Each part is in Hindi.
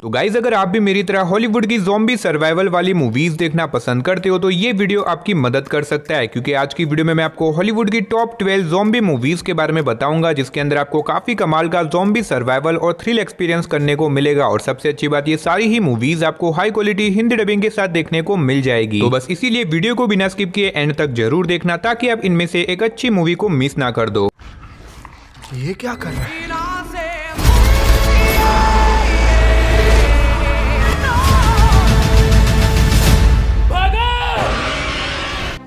तो गाइज अगर आप भी मेरी तरह हॉलीवुड की ज़ॉम्बी सर्वाइवल वाली मूवीज देखना पसंद करते हो तो ये वीडियो आपकी मदद कर सकता है, क्योंकि आज की वीडियो में मैं आपको हॉलीवुड की टॉप 12 ज़ॉम्बी मूवीज के बारे में बताऊंगा, जिसके अंदर आपको काफी कमाल का ज़ॉम्बी सर्वाइवल और थ्रिल एक्सपीरियंस करने को मिलेगा। और सबसे अच्छी बात, ये सारी ही मूवीज आपको हाई क्वालिटी हिंदी डबिंग के साथ देखने को मिल जाएगी। तो बस इसीलिए वीडियो को बिना स्किप किए एंड तक जरूर देखना, ताकि आप इनमें से एक अच्छी मूवी को मिस ना कर दो। ये क्या कर रहा है?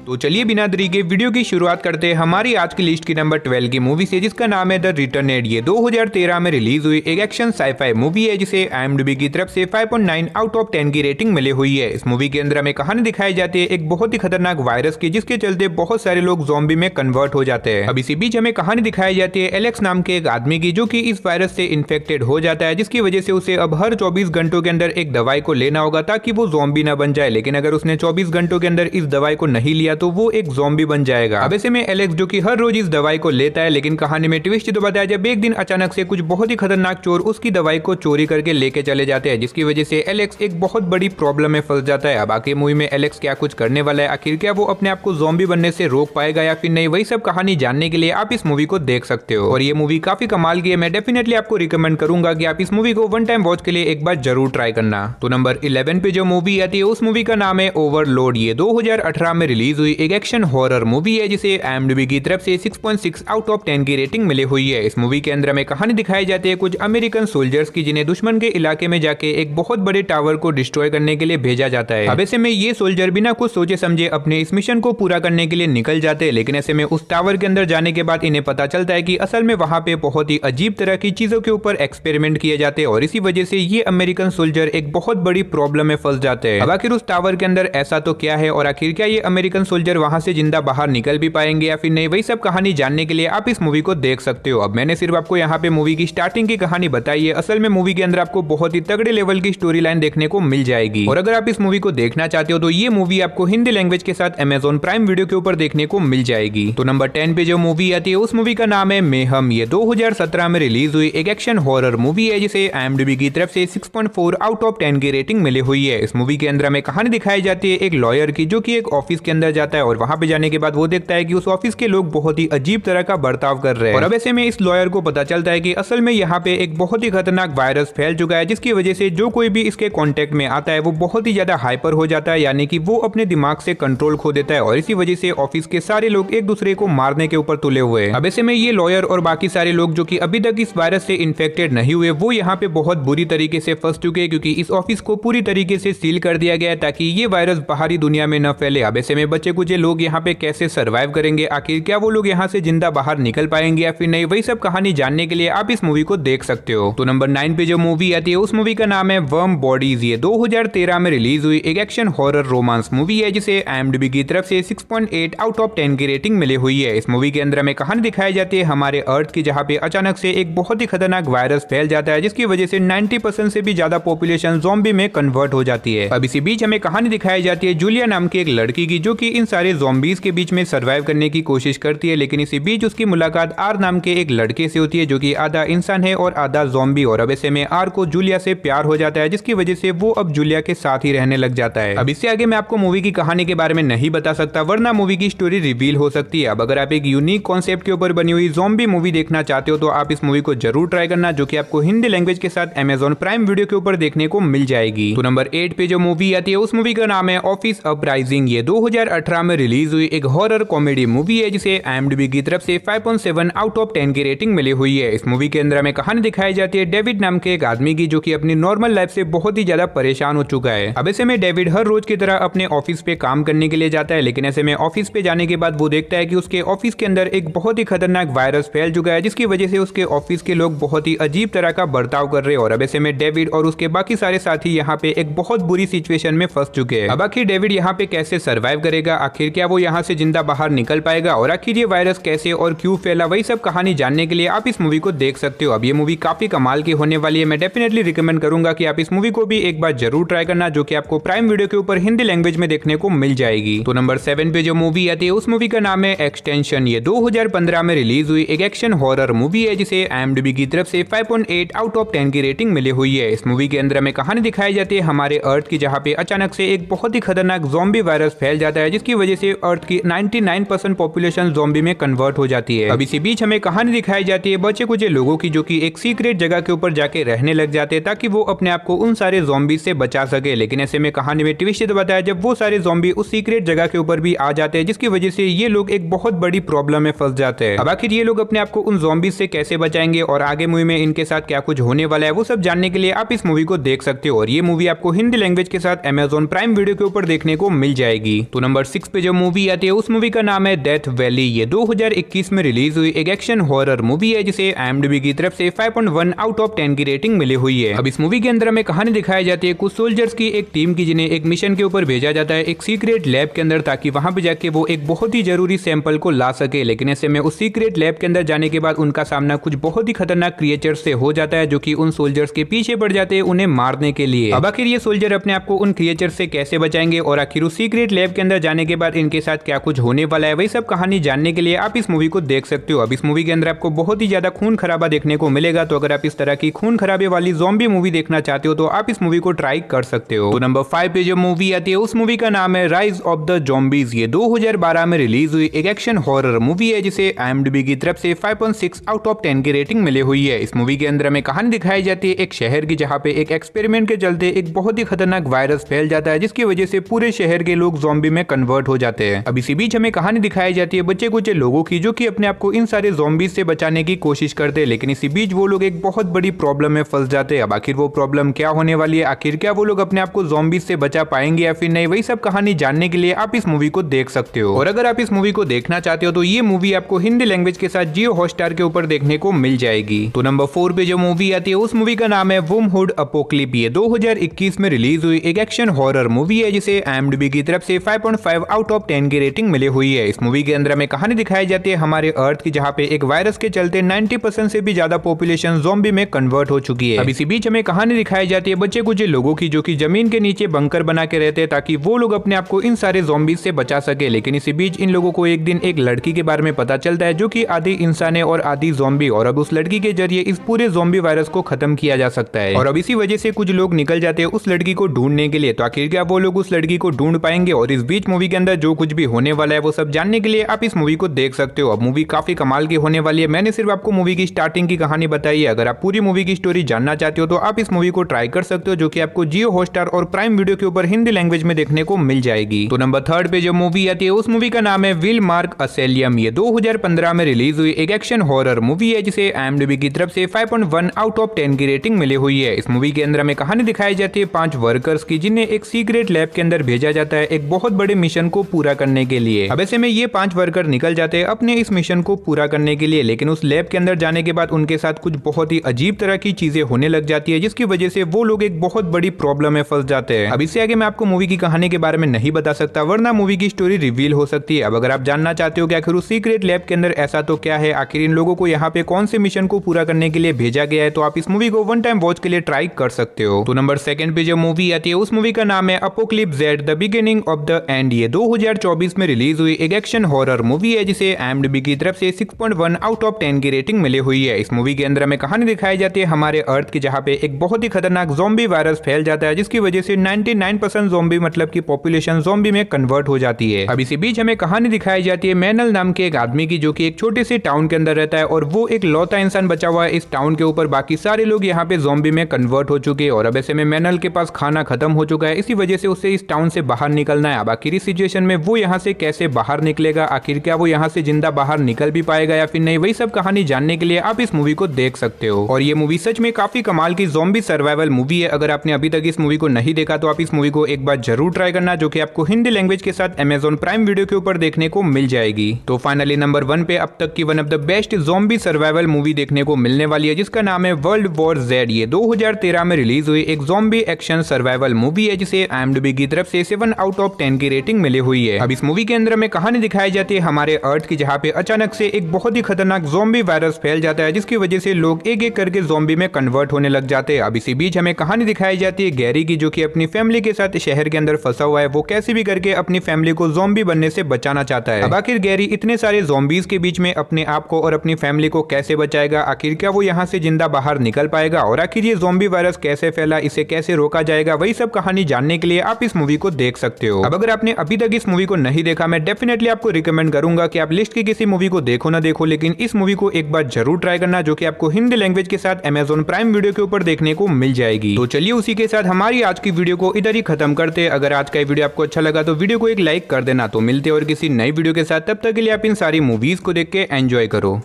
तो चलिए बिना देरी के वीडियो की शुरुआत करते हैं हमारी आज की लिस्ट की नंबर 12 की मूवी से, जिसका नाम है द रिटर्नेड। ये 2013 में रिलीज हुई एक एक्शन साईफाई मूवी है, जिसे IMDb की तरफ से 5.9 आउट ऑफ 10 की रेटिंग मिली हुई है। इस मूवी के अंदर हमें कहानी दिखाई जाती है एक बहुत ही खतरनाक वायरस की, जिसके चलते बहुत सारे लोग ज़ॉम्बी में कन्वर्ट हो जाते हैं। अब इसी बीच हमें कहानी दिखाई जाती है एलेक्स नाम के एक आदमी की, जो कि इस वायरस से इन्फेक्टेड हो जाता है, जिसकी वजह से उसे अब हर 24 घंटों के अंदर एक दवाई को लेना होगा ताकि वो ज़ॉम्बी न बन जाए। लेकिन अगर उसने 24 घंटों के अंदर इस दवाई को नहीं लिया तो वो एक ज़ॉम्बी बन जाएगा। अब ऐसे में एलेक्स, जो कि हर रोज इस दवाई को लेता है, लेकिन कहानी में ट्विस्ट तो बताया जब एक दिन अचानक से कुछ बहुत ही खतरनाक चोर उसकी दवाई को चोरी करके लेके चले जाते हैं, जिसकी वजह से एलेक्स एक बहुत बड़ी प्रॉब्लम में फंस जाता है। अब आखिर मूवी में एलेक्स क्या कुछ करने वाला है, आखिर क्या वो अपने आप को ज़ॉम्बी बनने से रोक पाएगा या फिर नहीं, वही सब कहानी जानने के लिए आप इस मूवी को देख सकते हो। और ये मूवी काफी कमाल की है, मैं डेफिनेटली आपको रिकमेंड करूंगा कि आप इस मूवी को वन टाइम वॉच के लिए एक बार जरूर ट्राई करना। तो नंबर 11 पे जो मूवी आती है उस मूवी का नाम है ओवरलोड। ये 2018 में रिलीज हुई एक एक्शन हॉरर मूवी है, जिसे IMDb की तरफ से 6.6 आउट ऑफ 10 की रेटिंग मिली हुई है। इस मूवी के अंदर हमें कहानी दिखाई जाती है कुछ अमेरिकन सोल्जर्स की, जिन्हें दुश्मन के इलाके में जाके एक बहुत बड़े टावर को डिस्ट्रॉय करने के लिए भेजा जाता है। अब ऐसे में ये सोल्जर बिना कुछ सोचे समझे अपने इस मिशन को पूरा करने के लिए निकल जाते हैं, लेकिन ऐसे में उस टावर के अंदर जाने के बाद इन्हें पता चलता है कि असल में वहां पे बहुत ही अजीब तरह की चीजों के ऊपर एक्सपेरिमेंट किए जाते हैं, और इसी वजह से ये अमेरिकन सोल्जर एक बहुत बड़ी प्रॉब्लम में फंस जाते हैं। अब आखिर उस टावर के अंदर ऐसा तो क्या है, और आखिर क्या ये अमेरिकन सोल्जर वहां से जिंदा बाहर निकल भी पाएंगे या फिर नहीं, वही सब कहानी जानने के लिए आप इस मूवी को देख सकते हो। अब मैंने सिर्फ आपको यहाँ पे मूवी की स्टार्टिंग की कहानी बताई है, असल में मूवी के अंदर आपको बहुत ही तगड़े लेवल की स्टोरी लाइन देखने को मिल जाएगी। और अगर आप इस मूवी को देखना चाहते हो तो ये मूवी आपको हिंदी लैंग्वेज के साथ Amazon प्राइम वीडियो के ऊपर देखने को मिल जाएगी। तो नंबर 10 पे जो मूवी आती है उस मूवी का नाम है मेहम। ये 2017 में रिलीज हुई एक एक्शन हॉरर मूवी है, जिसे IMDb की तरफ से 6.4 आउट ऑफ 10 की रेटिंग मिली हुई है। इस मूवी के अंदर हमें कहानी दिखाई जाती है एक लॉयर की, जो कि एक ऑफिस के अंदर जाता है, और वहां पे जाने के बाद वो देखता है कि उस ऑफिस के लोग बहुत ही अजीब तरह का बर्ताव कर रहे हैं। और अब ऐसे में इस लॉयर को पता चलता है कि असल में यहाँ पे एक बहुत ही खतरनाक वायरस फैल चुका है, जिसकी वजह से जो कोई भी इसके कांटेक्ट में आता है वो बहुत ही ज्यादा हाइपर हो जाता है, यानी कि वो अपने दिमाग से कंट्रोल खो देता है, और इसी वजह से ऑफिस के सारे लोग एक दूसरे को मारने के ऊपर तुले हुए हैं। अब ऐसे में ये लॉयर और बाकी सारे लोग जो कि अभी तक इस वायरस से इन्फेक्टेड नहीं हुए, वो यहाँ पे बहुत बुरी तरीके से फंस चुके हैं, क्योंकि इस ऑफिस को पूरी तरीके से सील कर दिया गया है ताकि ये वायरस बाहरी दुनिया में न फैले। अब ऐसे में बच्चे कुछ लोग यहाँ पे कैसे सर्वाइव करेंगे, आखिर क्या वो लोग यहाँ से जिंदा बाहर निकल पाएंगे या फिर नहीं, वही सब कहानी जानने के लिए आप इस मूवी को देख सकते हो। तो नंबर 9 पे जो मूवी आती है उस मूवी का नाम है वर्म बॉडीज। ये 2013 में रिलीज हुई एक एक्शन हॉरर रोमांस मूवी है, जिसे IMDb की तरफ से 6.8 आउट ऑफ 10 की रेटिंग मिली हुई है। इस मूवी के अंदर हमें कहानी दिखाई जाती है हमारे अर्थ की, जहाँ पे अचानक से एक बहुत ही खतरनाक वायरस फैल जाता है, जिसकी वजह से 90% से भी ज्यादा पॉपुलेशन ज़ॉम्बी में कन्वर्ट हो जाती है। अब इसी बीच हमें कहानी दिखाई जाती है जूलिया नाम की एक लड़की की, जो कि इन सारे ज़ॉम्बीज के बीच में सर्वाइव करने की कोशिश करती है, लेकिन इसी बीच उसकी मुलाकात आर नाम के एक लड़के से होती है, जो कि आधा इंसान है और आधा ज़ॉम्बी। और अब ऐसे में आर को जूलिया से प्यार हो जाता है, जिसकी वजह से वो अब जूलिया के साथ ही रहने लग जाता है। अब इससे आगे मैं आपको मूवी की कहानी के बारे में नहीं बता सकता, वरना मूवी की स्टोरी रिवील हो सकती है। अब अगर आप एक यूनिक कॉन्सेप्ट के ऊपर बनी हुई ज़ॉम्बी मूवी देखना चाहते हो तो आप इस मूवी को जरूर ट्राई करना, जो कि आपको हिंदी लैंग्वेज के साथ Amazon प्राइम वीडियो के ऊपर देखने को मिल जाएगी। तो नंबर 8 पे जो मूवी आती है उस मूवी का नाम है ऑफिस अपराइजिंग। ये 2018 में रिलीज हुई एक हॉरर कॉमेडी मूवी है, जिसे IMDb की तरफ से 5.7 आउट ऑफ 10 की रेटिंग मिली हुई है। इस मूवी के अंदर हमें कहानी दिखाई जाती है डेविड नाम के एक आदमी की, जो कि अपनी नॉर्मल लाइफ से बहुत ही ज्यादा परेशान हो चुका है। अब ऐसे में डेविड हर रोज की तरह अपने ऑफिस पे काम करने के लिए जाता है, लेकिन ऐसे में ऑफिस पे जाने के बाद वो देखता है कि उसके ऑफिस के अंदर एक बहुत ही खतरनाक वायरस फैल चुका है, जिसकी वजह से उसके ऑफिस के लोग बहुत ही अजीब तरह का बर्ताव कर रहे हैं। और अब ऐसे में डेविड और उसके बाकी सारे साथी यहाँ पे एक बहुत बुरी सिचुएशन में फंस चुके हैं। अब आखिर डेविड यहाँ पे कैसे सर्वाइव करेगा, आखिर क्या वो यहाँ से जिंदा बाहर निकल पाएगा और आखिर ये वायरस कैसे और क्यों फैला, वही सब कहानी जानने के लिए आप इस मूवी को देख सकते हो। अब ये मूवी काफी कमाल की होने वाली है। मैं डेफिनेटली रिकमेंड करूंगा कि आप इस मूवी को भी एक बार जरूर ट्राई करना, जो कि आपको प्राइम वीडियो के ऊपर हिंदी लैंग्वेज में देखने को मिल जाएगी। तो नंबर 7 पे जो मूवी आती है उस मूवी का नाम है एक्सटेंशन। ये 2015 में रिलीज हुई एक एक्शन हॉरर मूवी है जिसे IMDb की तरफ से 5.8 आउट ऑफ 10 की रेटिंग मिली हुई है। इस मूवी के अंदर हमें कहानी दिखाई जाती है हमारे अर्थ की, जहाँ पे अचानक से एक बहुत ही खतरनाक ज़ॉम्बी वायरस फैल जाता है, जिसकी वजह से अर्थ की 99% पॉपुलेशन ज़ॉम्बी में कन्वर्ट हो जाती है। अब इसी बीच हमें कहानी दिखाई जाती है बचे कुछ लोगों की, जो कि एक सीक्रेट जगह के ऊपर जाके रहने लग जाते हैं ताकि वो अपने आप को उन सारे ज़ॉम्बी से बचा सके। लेकिन ऐसे में कहानी में ट्विस्ट बताया जब वो सारे ज़ॉम्बी उस सीक्रेट जगह के ऊपर भी आ जाते हैं, जिसकी वजह से ये लोग एक बहुत बड़ी प्रॉब्लम में फंस जाते हैं। अब आखिर ये लोग अपने आप को उन ज़ॉम्बी से कैसे बचाएंगे और आगे मूवी में इनके साथ क्या कुछ होने वाला है, वो सब जानने के लिए आप इस मूवी को देख सकते हो। और ये मूवी आपको हिंदी लैंग्वेज के साथ Amazon प्राइम वीडियो के ऊपर देखने को मिल जाएगी। तो नंबर 6 पे जो मूवी आती है उस मूवी का नाम है डेथ वैली। ये 2021 में रिलीज हुई एक एक्शन हॉरर मूवी है जिसे IMDb की तरफ से 5.1 आउट ऑफ 10 की रेटिंग मिली हुई है। अब इस मूवी के अंदर हमें कहानी दिखाई जाती है कुछ सोल्जर्स की एक टीम की, जिन्हें एक मिशन के ऊपर भेजा जाता है एक सीक्रेट लैब के अंदर, ताकि वहां पे जाके वो एक बहुत ही जरूरी सैंपल को ला सके। लेकिन ऐसे में उस सीक्रेट लैब के अंदर जाने के बाद उनका सामना कुछ बहुत ही खतरनाक क्रिएचर से हो जाता है, जो कि उन सोल्जर्स के पीछे पड़ जाते हैं उन्हें मारने के लिए। अब आखिर ये सोल्जर अपने आप को उन क्रिएचर से कैसे बचाएंगे और आखिर उस सीक्रेट लैब के अंदर जाने के बाद इनके साथ क्या कुछ होने वाला है, वही सब कहानी जानने के लिए आप इस मूवी को देख सकते हो। अब इस मूवी के अंदर आपको बहुत ही ज्यादा खून खराबा देखने को मिलेगा, तो अगर आप इस तरह की खून खराबे वाली ज़ॉम्बी मूवी देखना चाहते हो तो आप इस मूवी को ट्राई कर सकते हो। तो नंबर 5 पे जो मूवी आती है उस मूवी का नाम है राइज ऑफ द ज़ॉम्बीज। ये 2012 में रिलीज हुई एक एक्शन हॉरर मूवी है जिसे IMDb की तरफ से 5.6 आउट ऑफ 10 की रेटिंग मिली हुई है। इस मूवी के अंदर हमें कहानी दिखाई जाती है एक शहर की, जहाँ पे एक एक्सपेरिमेंट के चलते एक बहुत ही खतरनाक वायरस फैल जाता है, जिसकी वजह से पूरे शहर के लोग ज़ॉम्बी में कन्वर्ट हो जाते हैं। अब इसी बीच हमें कहानी दिखाई जाती है बच्चे कुछ लोगों की, जो कि अपने आप को इन सारे ज़ॉम्बी से बचाने की कोशिश करते हैं। लेकिन इसी बीच वो लोग एक बहुत बड़ी प्रॉब्लम में फंस जाते हैं। अब आखिर वो प्रॉब्लम क्या होने वाली है, आखिर क्या वो लोग अपने आप को ज़ॉम्बी से बचा पाएंगे या फिर नहीं, वही सब कहानी जानने के लिए आप इस मूवी को देख सकते हो। और अगर आप इस मूवी को देखना चाहते हो तो ये मूवी आपको हिंदी लैंग्वेज के साथ जियो हॉटस्टार के ऊपर देखने को मिल जाएगी। तो नंबर 4 पे जो मूवी आती है उस मूवी का नाम है वुमहुड अपोकलिप्स। ये 2021 में रिलीज हुई एक एक्शन हॉरर मूवी है जिसे IMDb की तरफ से 5.5 आउट ऑफ 10 की रेटिंग मिली हुई है। इस मूवी के अंदर हमें कहानी दिखाई जाती है हमारे अर्थ की, जहाँ पे एक वायरस के चलते 90% से भी ज्यादा पॉपुलेशन ज़ॉम्बी में कन्वर्ट हो चुकी है। अब इसी बीच हमें कहानी दिखाई जाती है बच्चे कुछ लोगों की, जो कि जमीन के नीचे बंकर बना के रहते हैं ताकि वो लोग अपने आप को इन सारे ज़ॉम्बी से बचा सके। लेकिन इसी बीच इन लोगों को एक दिन एक लड़की के बारे में पता चलता है, जो कि आधी इंसान है और आधी ज़ॉम्बी, और अब उस लड़की के जरिए इस पूरे ज़ॉम्बी वायरस को खत्म किया जा सकता है। और अब इसी वजह से कुछ लोग निकल जाते हैं उस लड़की को ढूंढने के लिए। तो आखिर क्या वो लोग उस लड़की को ढूंढ पाएंगे और इस बीच मूवी के अंदर जो कुछ भी होने वाला है वो सब जानने के लिए आप इस मूवी को देख सकते हो। अब मूवी काफी कमाल की होने वाली है। मैंने सिर्फ आपको मूवी की स्टार्टिंग की कहानी बताई है। अगर आप पूरी मूवी की स्टोरी जानना चाहते हो तो आप इस मूवी को ट्राई कर सकते हो, जो कि आपको जियो हॉटस्टार और प्राइम वीडियो के ऊपर हिंदी लैंग्वेज में देखने को मिल जाएगी। तो नंबर 3 पे जो मूवी आती है उस मूवी का नाम है विल मार्क असेलियम। ये 2015 में रिलीज हुई एक एक्शन हॉरर मूवी है जिसे IMDb की तरफ से 5.1 आउट ऑफ 10 की रेटिंग मिली हुई है। इस मूवी के अंदर हमें कहानी दिखाई जाती है 5 वर्कर्स की, जिन्हें एक सीक्रेट लैब के अंदर भेजा जाता है एक बहुत बड़े मिशन को पूरा करने के लिए। अब ऐसे में ये 5 वर्कर निकल जाते हैं अपने इस मिशन को पूरा करने के लिए। लेकिन उस लैब के अंदर जाने के बाद उनके साथ कुछ बहुत ही अजीब तरह की चीजें होने लग जाती है, जिसकी वजह से वो लोग एक बहुत बड़ी प्रॉब्लम में फंस जाते हैं। अब इससे आगे मैं आपको मूवी की कहानी के बारे में नहीं बता सकता, वरना मूवी की स्टोरी रिवील हो सकती है। अब अगर आप जानना चाहते हो कि आखिर उस सीक्रेट लैब के अंदर ऐसा तो क्या है, आखिर इन लोगों को यहाँ पे कौन से मिशन को पूरा करने के लिए भेजा गया है, तो आप इस मूवी को वन टाइम वॉच के लिए ट्राई कर सकते हो। तो नंबर 2 पे जो मूवी आती है उस मूवी का नाम है apocalypse Z the beginning of the end. ये 2024 में रिलीज हुई एक एक्शन हॉरर मूवी है जिसे IMDb की तरफ से 6.1 आउट ऑफ 10 की रेटिंग मिली हुई है। इस मूवी के अंदर हमें कहानी दिखाई जाती है हमारे अर्थ की, जहाँ पे एक बहुत ही खतरनाक ज़ॉम्बी वायरस फैल जाता है, जिसकी वजह से 99% ज़ॉम्बी मतलब की पॉपुलेशन ज़ॉम्बी में कन्वर्ट हो जाती है। अब इसी बीच हमें कहानी दिखाई जाती है मैनल नाम के एक आदमी की, जो कि एक छोटे से टाउन के अंदर रहता है और वो एक लौता इंसान बचा हुआ है इस टाउन के ऊपर। बाकी सारे लोग यहाँ पे ज़ॉम्बी में कन्वर्ट हो चुके हैं और अब ऐसे में मैनल के पास खाना खत्म हो चुका है। इसी वजह से उसे इस टाउन से बाहर निकलना है। अब आखिर इस सिचुएशन में वो यहाँ से कैसे बाहर निकलेगा, आखिर क्या वो यहाँ से जिंदा बाहर निकल भी पाएगा या फिर नहीं, वही सब कहानी जानने के लिए आप इस मूवी को देख सकते हो। और ये मूवी सच में काफी कमाल की ज़ॉम्बी सर्वाइवल मूवी है। अगर आपने अभी तक इस मूवी को नहीं देखा तो आप इस मूवी को एक बार जरूर ट्राई करना, जो कि आपको हिंदी लैंग्वेज के साथ Amazon प्राइम वीडियो के ऊपर देखने को मिल जाएगी। तो फाइनली नंबर 1 पे अब तक की one of the best zombie survival movie देखने को मिलने वाली है, जिसका नाम है वर्ल्ड वॉर Z। ये 2013 में रिलीज हुई एक ज़ॉम्बी एक्शन सर्वाइवल मूवी है जिसे IMDb की तरफ से 7 आउट ऑफ 10 की रेटिंग मिली फैली हुई है। अब इस मूवी के अंदर हमें कहानी दिखाई जाती है हमारे अर्थ की, जहाँ पे अचानक से एक बहुत ही खतरनाक ज़ॉम्बी वायरस फैल जाता है, जिसकी वजह से लोग एक एक करके ज़ॉम्बी में कन्वर्ट होने लग जाते हैं। अब इसी बीच हमें कहानी दिखाई जाती है गैरी की, जो कि अपनी फैमिली के साथ शहर के अंदर फंसा हुआ है। वो कैसे भी करके अपनी फैमिली को ज़ॉम्बी बनने से बचाना चाहता है। अब आखिर गैरी इतने सारे ज़ॉम्बीज के बीच में अपने आप को और अपनी फैमिली को कैसे बचाएगा, आखिर क्या वो यहाँ से जिंदा बाहर निकल पाएगा, और आखिर ये ज़ॉम्बी वायरस कैसे फैला, इसे कैसे रोका जाएगा, वही सब कहानी जानने के लिए आप इस मूवी को देख सकते हो। अब अगर आपने अभी तक इस मूवी को नहीं देखा, मैं डेफिनेटली आपको रिकमेंड करूंगा कि आप लिस्ट की किसी मूवी को देखो ना देखो, लेकिन इस मूवी को एक बार जरूर ट्राई करना, जो कि आपको हिंदी लैंग्वेज के साथ Amazon प्राइम वीडियो के ऊपर देखने को मिल जाएगी। तो चलिए उसी के साथ हमारी आज की वीडियो को इधर ही खत्म करते हैं। अगर आज का वीडियो आपको अच्छा लगा तो वीडियो को एक लाइक कर देना। तो मिलते हैं और किसी नई वीडियो के साथ, तब तक के लिए आप इन सारी मूवीज को देख के एंजॉय करो।